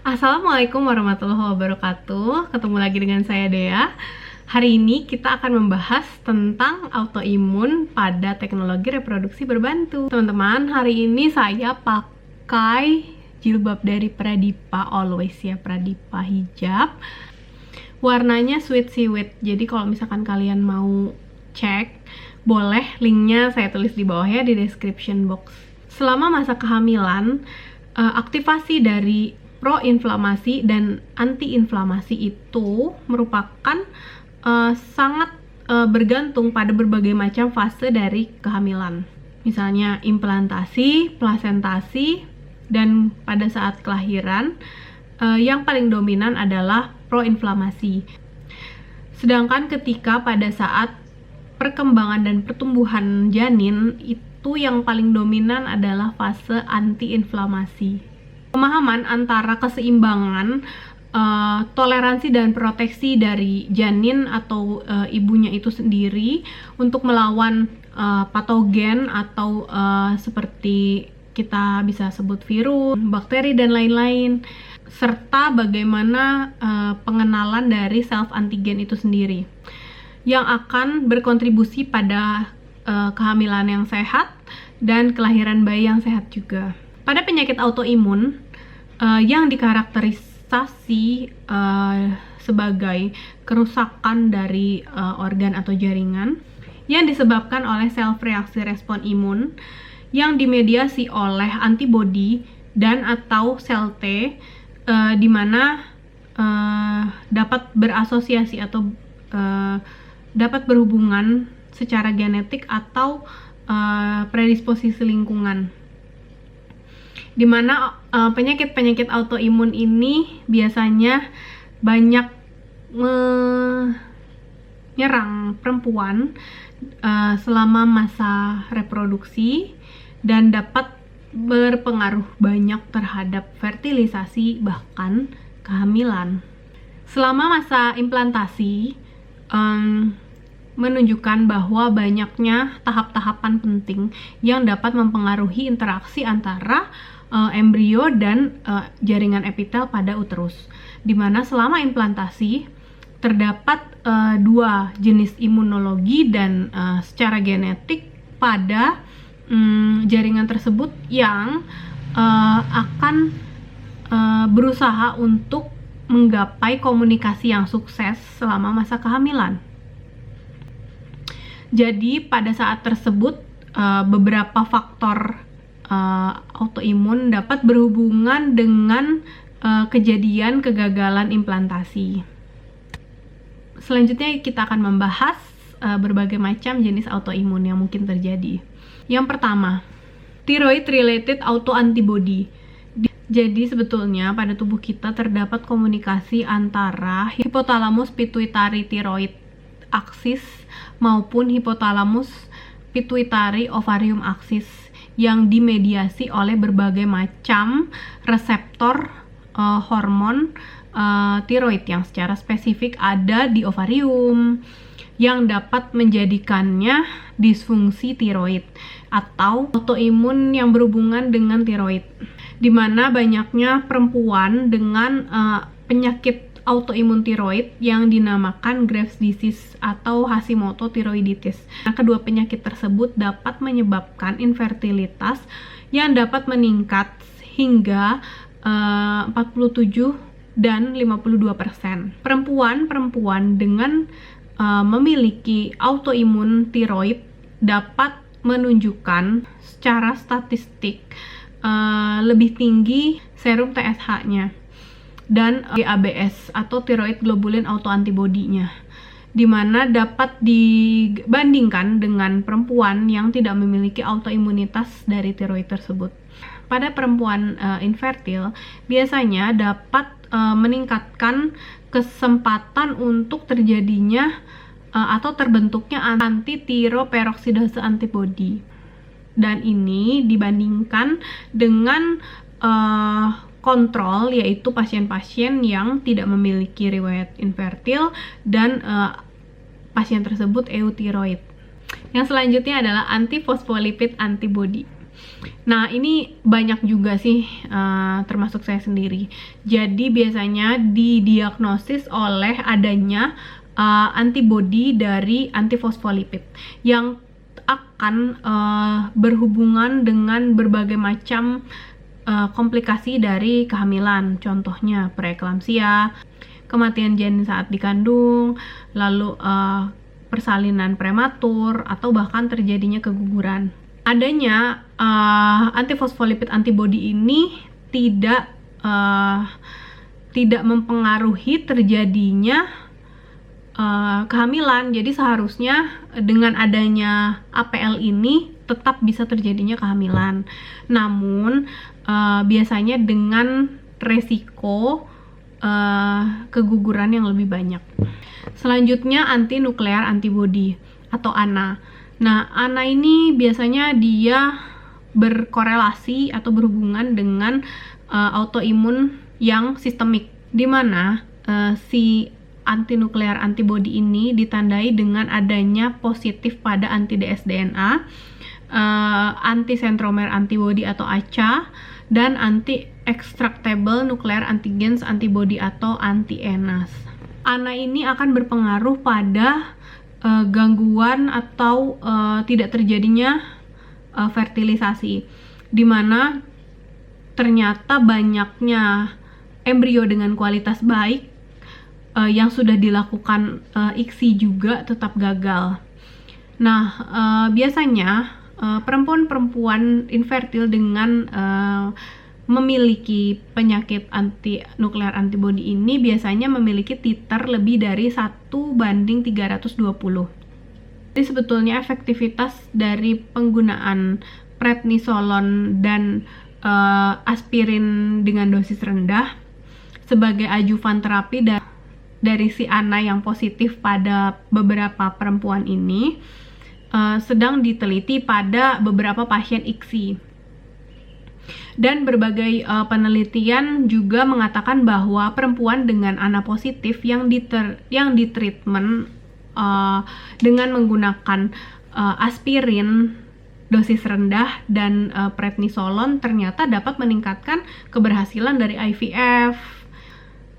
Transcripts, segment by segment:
Assalamualaikum warahmatullahi wabarakatuh. Ketemu lagi dengan saya Dea. Hari ini kita akan membahas tentang autoimun pada teknologi reproduksi berbantu. Teman-teman, hari ini saya pakai jilbab dari Pradipa, always ya, Pradipa hijab. Warnanya sweet seaweed. Jadi kalau misalkan kalian mau cek, boleh, linknya saya tulis di bawah ya, di description box. Selama masa kehamilan, aktivasi dari proinflamasi dan antiinflamasi itu merupakan sangat bergantung pada berbagai macam fase dari kehamilan. Misalnya implantasi, plasentasi, dan pada saat kelahiran yang paling dominan adalah proinflamasi. Sedangkan ketika pada saat perkembangan dan pertumbuhan janin, itu yang paling dominan adalah fase antiinflamasi. Pemahaman antara keseimbangan, toleransi dan proteksi dari janin atau ibunya itu sendiri untuk melawan patogen atau seperti kita bisa sebut virus, bakteri, dan lain-lain, serta bagaimana pengenalan dari self antigen itu sendiri yang akan berkontribusi pada kehamilan yang sehat dan kelahiran bayi yang sehat juga. Pada penyakit autoimun yang dikarakterisasi sebagai kerusakan dari organ atau jaringan yang disebabkan oleh sel reaksi respon imun yang dimediasi oleh antibodi dan atau sel T, di mana dapat berasosiasi atau dapat berhubungan secara genetik atau predisposisi lingkungan, di mana penyakit-penyakit autoimun ini biasanya banyak menyerang perempuan selama masa reproduksi dan dapat berpengaruh banyak terhadap fertilisasi bahkan kehamilan. Selama masa implantasi menunjukkan bahwa banyaknya tahap-tahapan penting yang dapat mempengaruhi interaksi antara embrio dan jaringan epitel pada uterus, di mana selama implantasi terdapat dua jenis imunologi dan secara genetik pada jaringan tersebut yang akan berusaha untuk menggapai komunikasi yang sukses selama masa kehamilan. Jadi pada saat tersebut beberapa faktor autoimun dapat berhubungan dengan kejadian kegagalan implantasi. Selanjutnya kita akan membahas berbagai macam jenis autoimun yang mungkin terjadi. Yang pertama, thyroid related autoantibody. Jadi sebetulnya pada tubuh kita terdapat komunikasi antara hipotalamus pituitary thyroid axis maupun hipotalamus pituitary ovarium axis yang dimediasi oleh berbagai macam reseptor hormon tiroid yang secara spesifik ada di ovarium yang dapat menjadikannya disfungsi tiroid atau autoimun yang berhubungan dengan tiroid, di mana banyaknya perempuan dengan penyakit autoimun tiroid yang dinamakan Graves' disease atau Hashimoto thyroiditis. Nah, kedua penyakit tersebut dapat menyebabkan infertilitas yang dapat meningkat hingga 47 dan 52%. Perempuan dengan memiliki autoimun tiroid dapat menunjukkan secara statistik lebih tinggi serum TSH-nya dan GABS atau thyroid globulin autoantibody-nya, di mana dapat dibandingkan dengan perempuan yang tidak memiliki autoimunitas dari tiroid tersebut. Pada perempuan infertil biasanya dapat meningkatkan kesempatan untuk terjadinya atau terbentuknya anti-tiroperoksidase antibody, dan ini dibandingkan dengan kontrol, yaitu pasien-pasien yang tidak memiliki riwayat infertil dan pasien tersebut euthyroid. Yang selanjutnya adalah anti-phospholipid antibody. Nah, ini banyak juga sih, termasuk saya sendiri. Jadi biasanya didiagnosis oleh adanya antibodi dari antifosfolipid yang akan berhubungan dengan berbagai macam komplikasi dari kehamilan. Contohnya preeklamsia, kematian janin saat dikandung, lalu persalinan prematur, atau bahkan terjadinya keguguran. Adanya antifosfolipid antibody ini tidak mempengaruhi terjadinya kehamilan. Jadi seharusnya dengan adanya APL ini tetap bisa terjadinya kehamilan. Namun biasanya dengan resiko keguguran yang lebih banyak. Selanjutnya anti-nuklear antibody atau ANA. Nah, ANA ini biasanya dia berkorelasi atau berhubungan dengan autoimun yang sistemik, di mana si anti-nuklear antibody ini ditandai dengan adanya positif pada anti-dsDNA, anti-centromer antibody atau ACA, dan anti-extractable nuclear antigens antibody atau anti-ENAS. ANA ini akan berpengaruh pada gangguan atau tidak terjadinya fertilisasi, di mana ternyata banyaknya embrio dengan kualitas baik yang sudah dilakukan ICSI juga tetap gagal. Nah, biasanya perempuan-perempuan infertil dengan memiliki penyakit anti-nuklear antibody ini biasanya memiliki titer lebih dari 1:320. Jadi sebetulnya efektivitas dari penggunaan prednisolon dan aspirin dengan dosis rendah sebagai ajuvan terapi dari si ANA yang positif pada beberapa perempuan ini sedang diteliti pada beberapa pasien ICSI. Dan berbagai penelitian juga mengatakan bahwa perempuan dengan ANA positif yang ditreatment dengan menggunakan aspirin dosis rendah dan prednisolon ternyata dapat meningkatkan keberhasilan dari IVF.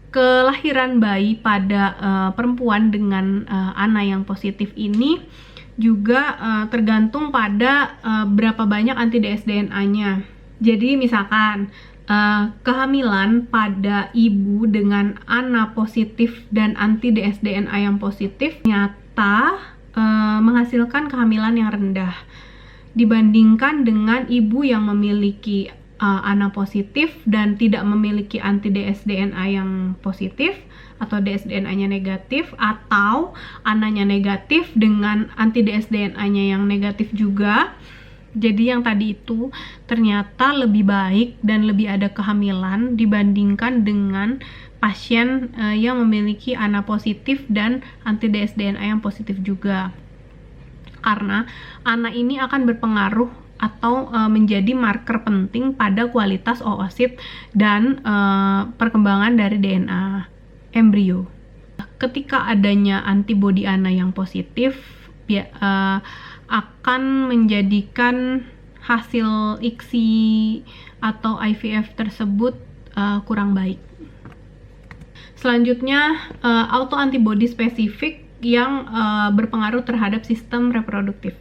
Kelahiran bayi pada perempuan dengan ANA yang positif ini juga tergantung pada berapa banyak anti-dsDNA-nya. Jadi misalkan kehamilan pada ibu dengan ANA positif dan anti-dsDNA yang positif ternyata menghasilkan kehamilan yang rendah dibandingkan dengan ibu yang memiliki ANA positif dan tidak memiliki anti-dsDNA yang positif atau dsDNA-nya negatif, atau ANA-nya negatif dengan anti-dsDNA-nya yang negatif juga. Jadi yang tadi itu ternyata lebih baik dan lebih ada kehamilan dibandingkan dengan pasien yang memiliki ANA positif dan anti-dsDNA yang positif juga. Karena ANA ini akan berpengaruh atau menjadi marker penting pada kualitas oosit dan perkembangan dari DNA embrio. Ketika adanya antibodi ANA yang positif akan menjadikan hasil ICSI atau IVF tersebut kurang baik. Selanjutnya, autoantibody spesifik yang berpengaruh terhadap sistem reproduktif.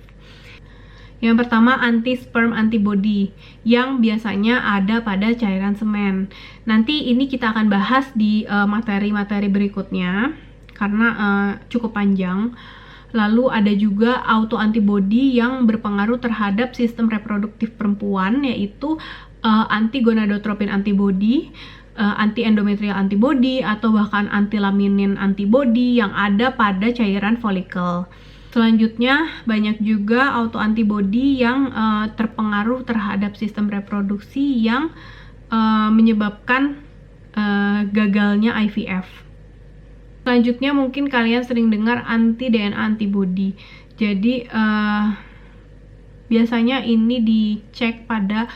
Yang pertama, anti-sperm antibody yang biasanya ada pada cairan semen. Nanti ini kita akan bahas di materi-materi berikutnya karena cukup panjang. Lalu ada juga autoantibody yang berpengaruh terhadap sistem reproduktif perempuan, yaitu anti-gonadotropin antibody, anti-endometrial antibody, atau bahkan anti-laminin antibody yang ada pada cairan folikel. Selanjutnya, banyak juga autoantibody yang terpengaruh terhadap sistem reproduksi yang menyebabkan gagalnya IVF. Selanjutnya mungkin kalian sering dengar anti-DNA antibody. Jadi biasanya ini dicek pada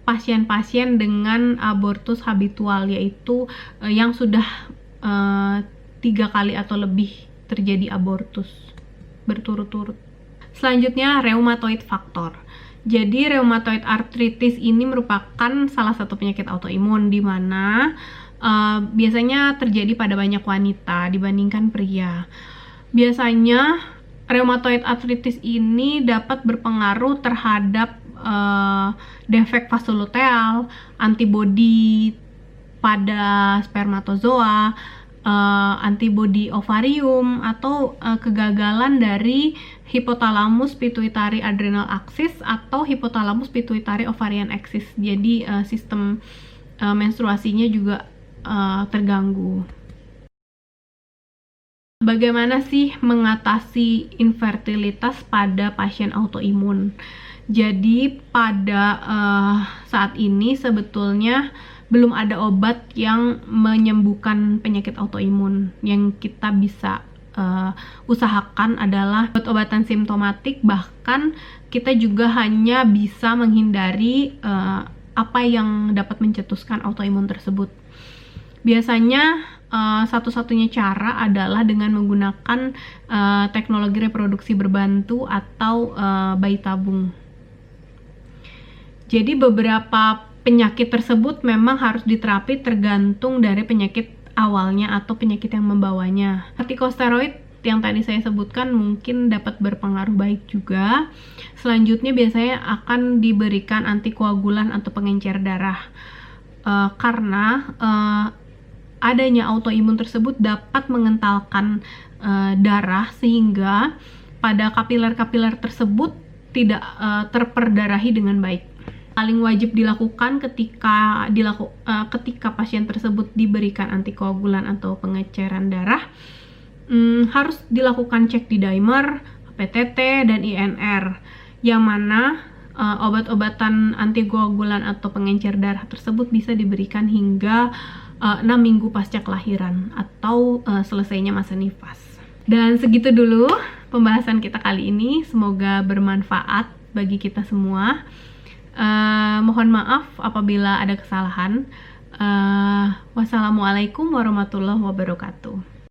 pasien-pasien dengan abortus habitual, yaitu yang sudah 3 kali atau lebih terjadi abortus berturut-turut. Selanjutnya, rheumatoid factor. Jadi rheumatoid arthritis ini merupakan salah satu penyakit autoimun di mana biasanya terjadi pada banyak wanita dibandingkan pria. Biasanya rheumatoid arthritis ini dapat berpengaruh terhadap defek vasoluteal, antibodi pada spermatozoa, antibodi ovarium, atau kegagalan dari hipotalamus pituitary adrenal axis atau hipotalamus pituitary ovarian axis. Jadi sistem menstruasinya juga terganggu. Bagaimana sih mengatasi infertilitas pada pasien autoimun? Jadi pada saat ini sebetulnya belum ada obat yang menyembuhkan penyakit autoimun. Yang kita bisa usahakan adalah obat-obatan simptomatik, bahkan kita juga hanya bisa menghindari apa yang dapat mencetuskan autoimun tersebut. Biasanya satu-satunya cara adalah dengan menggunakan teknologi reproduksi berbantu atau bayi tabung. Jadi beberapa penyakit tersebut memang harus diterapi tergantung dari penyakit awalnya atau penyakit yang membawanya. Kortikosteroid yang tadi saya sebutkan mungkin dapat berpengaruh baik juga. Selanjutnya biasanya akan diberikan antikoagulan atau pengencer darah karena adanya autoimun tersebut dapat mengentalkan darah sehingga pada kapiler-kapiler tersebut tidak terperdarahi dengan baik. Paling wajib dilakukan ketika pasien tersebut diberikan antikoagulan atau pengeceran darah, harus dilakukan cek di dimer, PTT, dan INR, yang mana obat-obatan antikoagulan atau pengencer darah tersebut bisa diberikan hingga 6 minggu pasca kelahiran atau selesainya masa nifas. Dan segitu dulu pembahasan kita kali ini, semoga bermanfaat bagi kita semua. Mohon maaf apabila ada kesalahan. Wassalamualaikum warahmatullahi wabarakatuh.